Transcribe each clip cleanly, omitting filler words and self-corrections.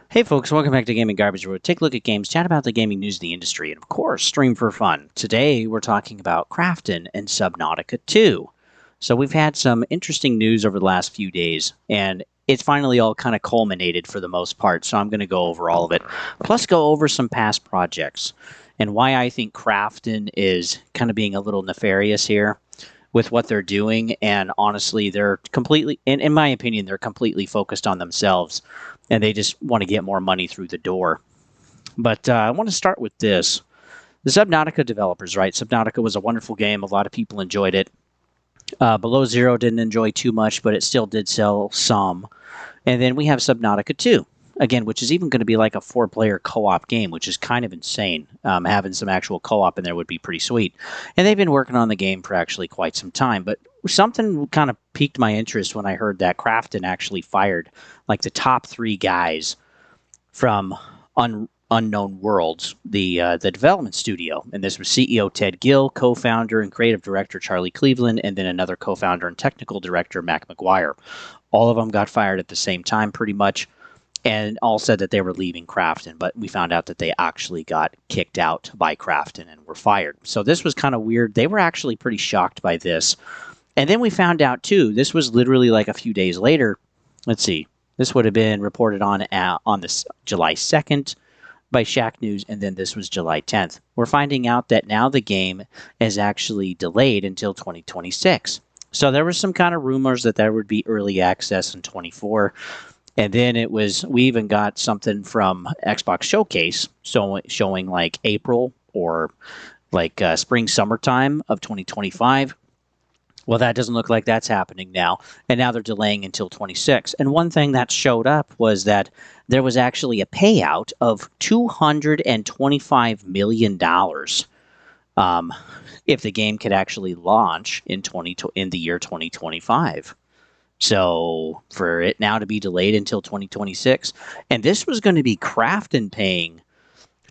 Hey folks, welcome back to Gaming Garbage Road. Take a look at games, chat about the gaming news of the industry, and of course, stream for fun. Today, we're talking about Krafton and Subnautica 2. So we've had some interesting news over the last few days, and it's finally all kind of culminated for the most part, so I'm going to go over all of it. Plus go over some past projects, and why I think Krafton is kind of being a little nefarious here with what they're doing, and honestly, they're completely, in my opinion, they're completely focused on themselves, and they just want to get more money through the door. But I want to start with this. The Subnautica developers, right? Subnautica was a wonderful game. A lot of people enjoyed it. Below Zero didn't enjoy too much, but it still did sell some. And then we have Subnautica 2, again, which is even going to be like a four-player co-op game, which is kind of insane. Having some actual co-op in there would be pretty sweet. And they've been working on the game for actually quite some time. But something kind of piqued my interest when I heard that Krafton actually fired like the top three guys from Unknown Worlds, the development studio. And this was CEO Ted Gill, co-founder and creative director Charlie Cleveland, and then another co-founder and technical director Mac McGuire. All of them got fired at the same time, pretty much, and all said that they were leaving Krafton, but we found out that they actually got kicked out by Krafton and were fired. So this was kind of weird. They were actually pretty shocked by this. And then we found out, too, this was literally like a few days later. Let's see. This would have been reported on this July 2nd by Shack News, and then this was July 10th. We're finding out that now the game is actually delayed until 2026. So there was some kind of rumors that there would be early access in 24. And then we even got something from Xbox Showcase showing like April or like spring, summertime of 2025. Well, that doesn't look like that's happening now. And now they're delaying until 26. And one thing that showed up was that there was actually a payout of $225 million if the game could actually launch in the year 2025. So for it now to be delayed until 2026, and this was going to be Krafton paying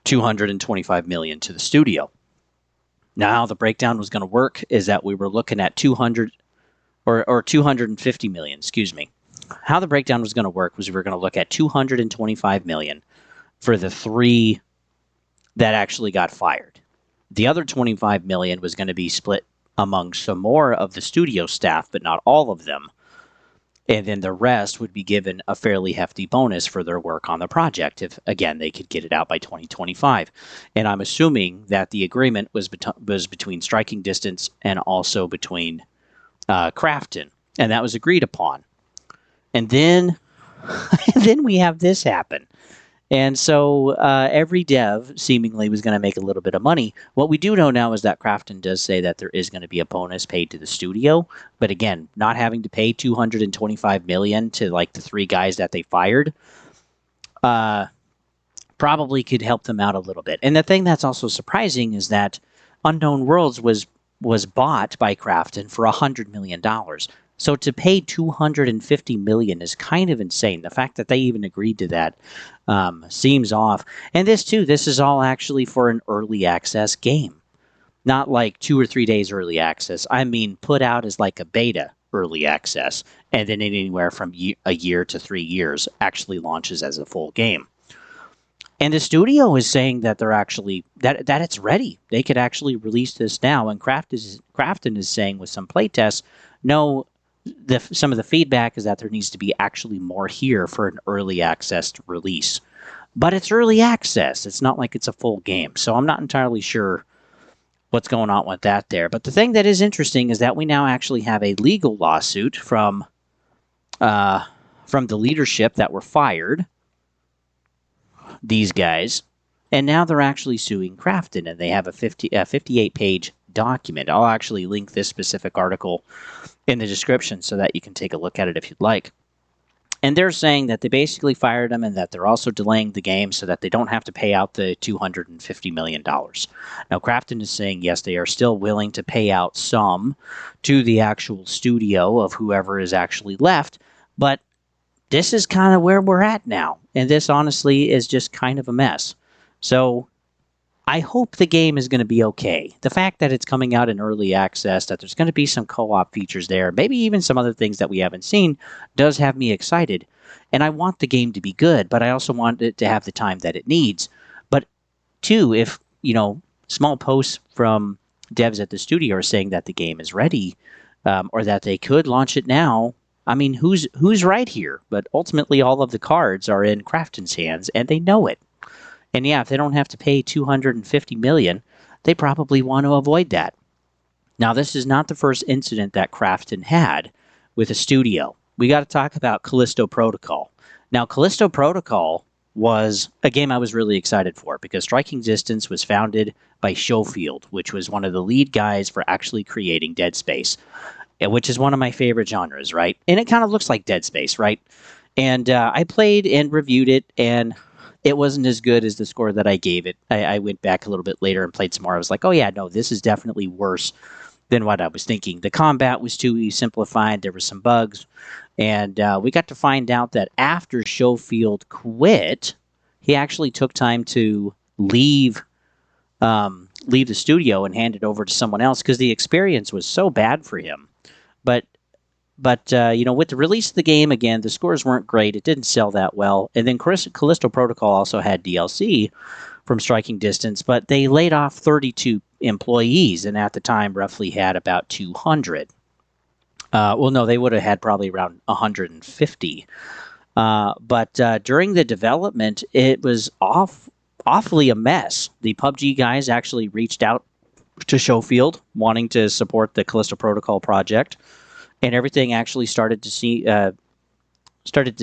$225 million to the studio. Now, how the breakdown was going to work is that we were looking at 200 or 250 million, excuse me. How the breakdown was going to work was we were going to look at 225 million for the three that actually got fired. The other 25 million was going to be split among some more of the studio staff, but not all of them. And then the rest would be given a fairly hefty bonus for their work on the project if, again, they could get it out by 2025. And I'm assuming that the agreement was between Striking Distance and also between Krafton, and that was agreed upon. And then, then we have this happen. And so every dev seemingly was going to make a little bit of money. What we do know now is that Krafton does say that there is going to be a bonus paid to the studio. But again, not having to pay $225 million to like the three guys that they fired probably could help them out a little bit. And the thing that's also surprising is that Unknown Worlds was bought by Krafton for $100 million. So to pay $250 million is kind of insane. The fact that they even agreed to that seems off. And this is all actually for an early access game. Not like 2 or 3 days early access. I mean, put out as like a beta early access. And then anywhere from a year to 3 years actually launches as a full game. And the studio is saying that they're actually, that it's ready. They could actually release this now. And Krafton is saying with some playtests, no, some of the feedback is that there needs to be actually more here for an early access release. But it's early access. It's not like it's a full game. So I'm not entirely sure what's going on with that there. But the thing that is interesting is that we now actually have a legal lawsuit from the leadership that were fired, these guys, and now they're actually suing Krafton, and they have a 58-page document. I'll actually link this specific article in the description so that you can take a look at it if you'd like. And they're saying that they basically fired him and that they're also delaying the game so that they don't have to pay out the $250 million. Now, Krafton is saying, yes, they are still willing to pay out some to the actual studio of whoever is actually left, but this is kind of where we're at now. And this, honestly, is just kind of a mess. So I hope the game is going to be okay. The fact that it's coming out in early access, that there's going to be some co-op features there, maybe even some other things that we haven't seen, does have me excited. And I want the game to be good, but I also want it to have the time that it needs. But two, if, small posts from devs at the studio are saying that the game is ready, or that they could launch it now, I mean, who's right here? But ultimately, all of the cards are in Krafton's hands, and they know it. And yeah, if they don't have to pay 250 million, they probably want to avoid that. Now, this is not the first incident that Krafton had with a studio. We got to talk about Callisto Protocol. Now, Callisto Protocol was a game I was really excited for because Striking Distance was founded by Schofield, which was one of the lead guys for actually creating Dead Space, which is one of my favorite genres, right? And it kind of looks like Dead Space, right? And I played and reviewed it, and it wasn't as good as the score that I gave it. I went back a little bit later and played some more. I was like, oh yeah, no, this is definitely worse than what I was thinking. The combat was too simplified. There were some bugs. And we got to find out that after Schofield quit, he actually took time to leave the studio and hand it over to someone else because the experience was so bad for him. But with the release of the game, again, the scores weren't great. It didn't sell that well. And then Callisto Protocol also had DLC from Striking Distance, but they laid off 32 employees, and at the time roughly had about 200. Well, no, they would have had probably around 150. But during the development, it was awfully a mess. The PUBG guys actually reached out to Schofield wanting to support the Callisto Protocol project, and everything actually started to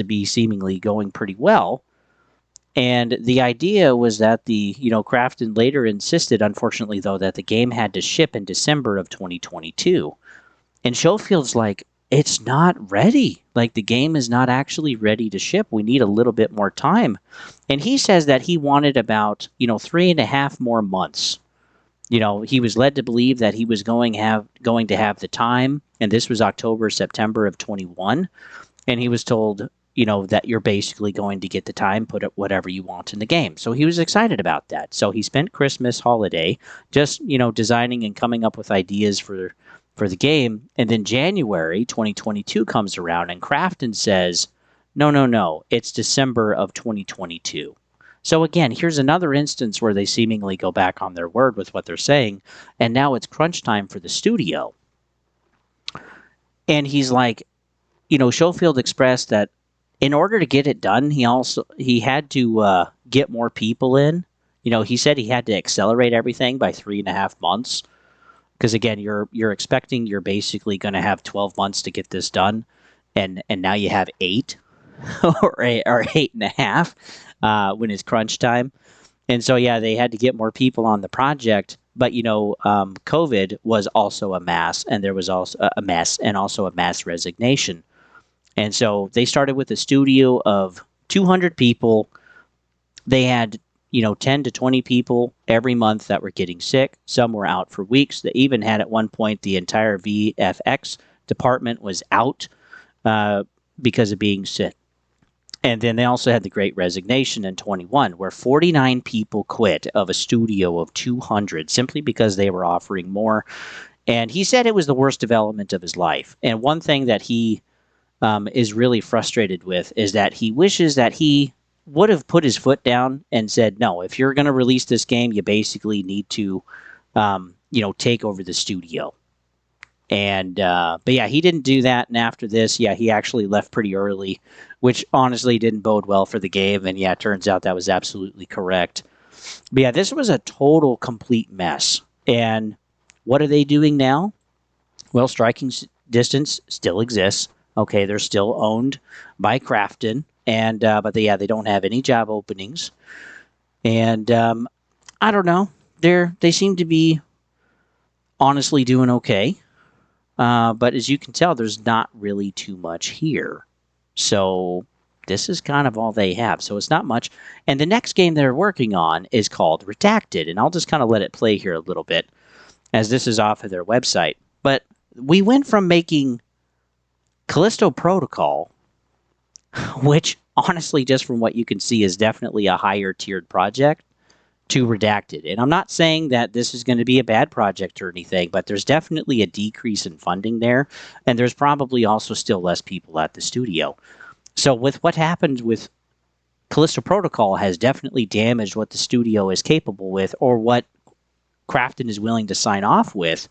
be seemingly going pretty well. And the idea was that Krafton later insisted, unfortunately though, that the game had to ship in December of 2022. And Schofield's like, it's not ready. Like, the game is not actually ready to ship. We need a little bit more time. And he says that he wanted about, 3.5 more months. He was led to believe that he was going to have the time, and this was October, September of 21, and he was told, that you're basically going to get the time, put up whatever you want in the game. So he was excited about that. So he spent Christmas holiday just, designing and coming up with ideas for the game, and then January 2022 comes around, and Krafton says, no, it's December of 2022. So again, here's another instance where they seemingly go back on their word with what they're saying, and now it's crunch time for the studio. And he's like, Schofield expressed that in order to get it done, he had to get more people in. He said he had to accelerate everything by 3.5 months. Because again, you're basically going to have 12 months to get this done, and now you have 8 or 8.5 when it's crunch time. And so yeah, they had to get more people on the project. But COVID was also a mass, and there was also a mess, and also a mass resignation. And so they started with a studio of 200 people. They had 10 to 20 people every month that were getting sick. Some were out for weeks. They even had at one point the entire VFX department was out because of being sick. And then they also had the Great Resignation in 21, where 49 people quit of a studio of 200 simply because they were offering more. And he said it was the worst development of his life. And one thing that he is really frustrated with is that he wishes that he would have put his foot down and said, no, if you're going to release this game, you basically need to, take over the studio. And, but yeah, he didn't do that. And after this, yeah, he actually left pretty early, which honestly didn't bode well for the game. And yeah, it turns out that was absolutely correct. But yeah, this was a total complete mess. And what are they doing now? Well, Striking Distance still exists. Okay, they're still owned by Krafton. And but they don't have any job openings, and I don't know. They seem to be honestly doing okay, but as you can tell, there's not really too much here. So this is kind of all they have. So it's not much. And the next game they're working on is called Redacted, and I'll just kind of let it play here a little bit, as this is off of their website. But we went from making Callisto Protocol, which honestly, just from what you can see, is definitely a higher tiered project, to redacted. And I'm not saying that this is going to be a bad project or anything, but there's definitely a decrease in funding there, and there's probably also still less people at the studio. So with what happened with Callisto Protocol has definitely damaged what the studio is capable with, or what Krafton is willing to sign off with.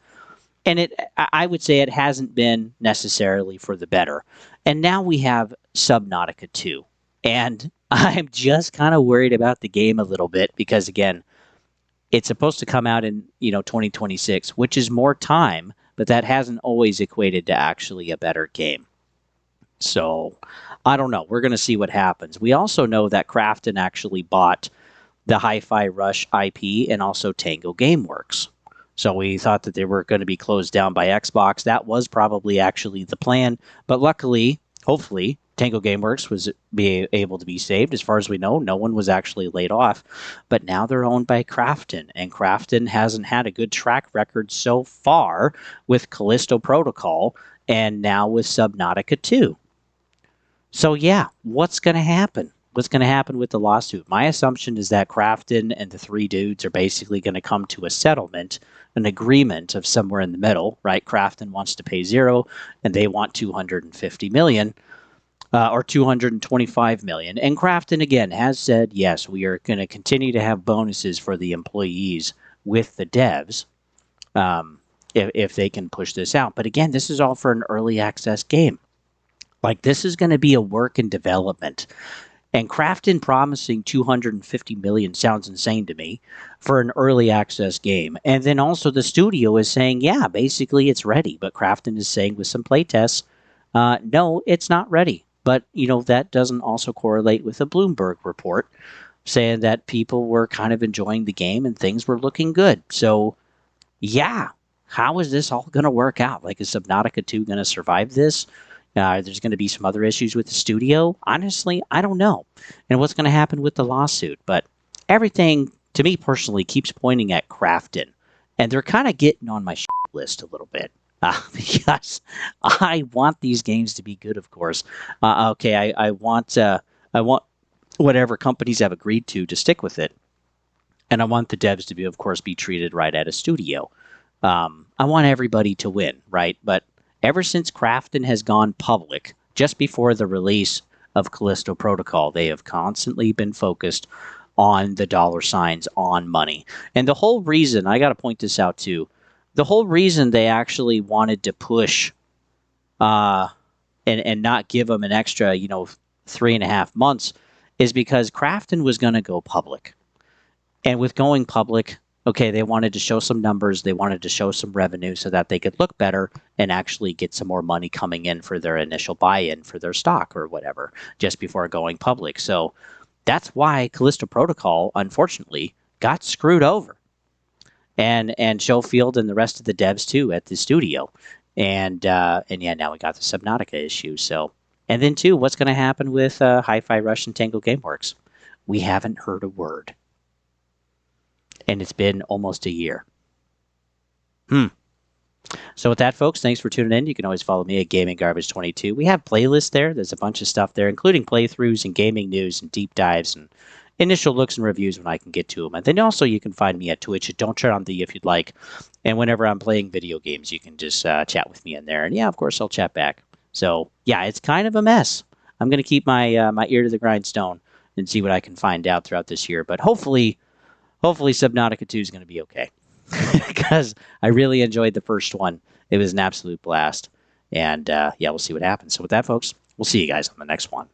And I would say it hasn't been necessarily for the better. And now we have Subnautica 2. And I'm just kind of worried about the game a little bit because, again, it's supposed to come out in 2026, which is more time, but that hasn't always equated to actually a better game. So I don't know. We're going to see what happens. We also know that Krafton actually bought the Hi-Fi Rush IP and also Tango Gameworks. So we thought that they were going to be closed down by Xbox. That was probably actually the plan. But luckily, hopefully, Tango Gameworks was be able to be saved. As far as we know, no one was actually laid off. But now they're owned by Krafton. And Krafton hasn't had a good track record so far with Callisto Protocol and now with Subnautica 2. So yeah, what's going to happen? What's going to happen with the lawsuit? My assumption is that Krafton and the three dudes are basically going to come to a settlement, an agreement of somewhere in the middle, right? Krafton wants to pay zero, and they want 250 million or 225 million. And Krafton again has said, yes, we are going to continue to have bonuses for the employees with the devs if they can push this out. But again, this is all for an early access game. Like, this is going to be a work in development. And Krafton promising 250 million sounds insane to me for an early access game. And then also the studio is saying, yeah, basically it's ready. But Krafton is saying with some playtests, no, it's not ready. But, that doesn't also correlate with a Bloomberg report saying that people were kind of enjoying the game and things were looking good. So, yeah, how is this all going to work out? Like, is Subnautica 2 going to survive this? There's going to be some other issues with the studio. Honestly, I don't know. And what's going to happen with the lawsuit. But everything, to me personally, keeps pointing at Krafton. And they're kind of getting on my list a little bit. Because I want these games to be good, of course. Okay, I want whatever companies have agreed to stick with it. And I want the devs to be, of course, be treated right at a studio. I want everybody to win, right? But ever since Krafton has gone public, just before the release of Callisto Protocol, they have constantly been focused on the dollar signs, on money. And the whole reason, I got to point this out too, the whole reason they actually wanted to push and not give them an extra, 3.5 months is because Krafton was going to go public. And with going public, okay, they wanted to show some numbers, they wanted to show some revenue so that they could look better and actually get some more money coming in for their initial buy-in for their stock or whatever, just before going public. So that's why Callisto Protocol, unfortunately, got screwed over. And Schofield and the rest of the devs, too, at the studio. And yeah, now we got the Subnautica issue. So, and then, too, what's going to happen with Hi-Fi Rush and Tango Gameworks? We haven't heard a word. And it's been almost a year. So with that, folks, thanks for tuning in. You can always follow me at Gaming Garbage 22. We have playlists there. There's a bunch of stuff there, including playthroughs and gaming news and deep dives and initial looks and reviews when I can get to them. And then also you can find me at Twitch at Don't Turn on the if you'd like. And whenever I'm playing video games, you can just chat with me in there. And yeah, of course, I'll chat back. So yeah, it's kind of a mess. I'm going to keep my my ear to the grindstone and see what I can find out throughout this year. But hopefully Subnautica 2 is going to be okay. Because I really enjoyed the first one. It was an absolute blast. And yeah, we'll see what happens. So with that, folks, we'll see you guys on the next one.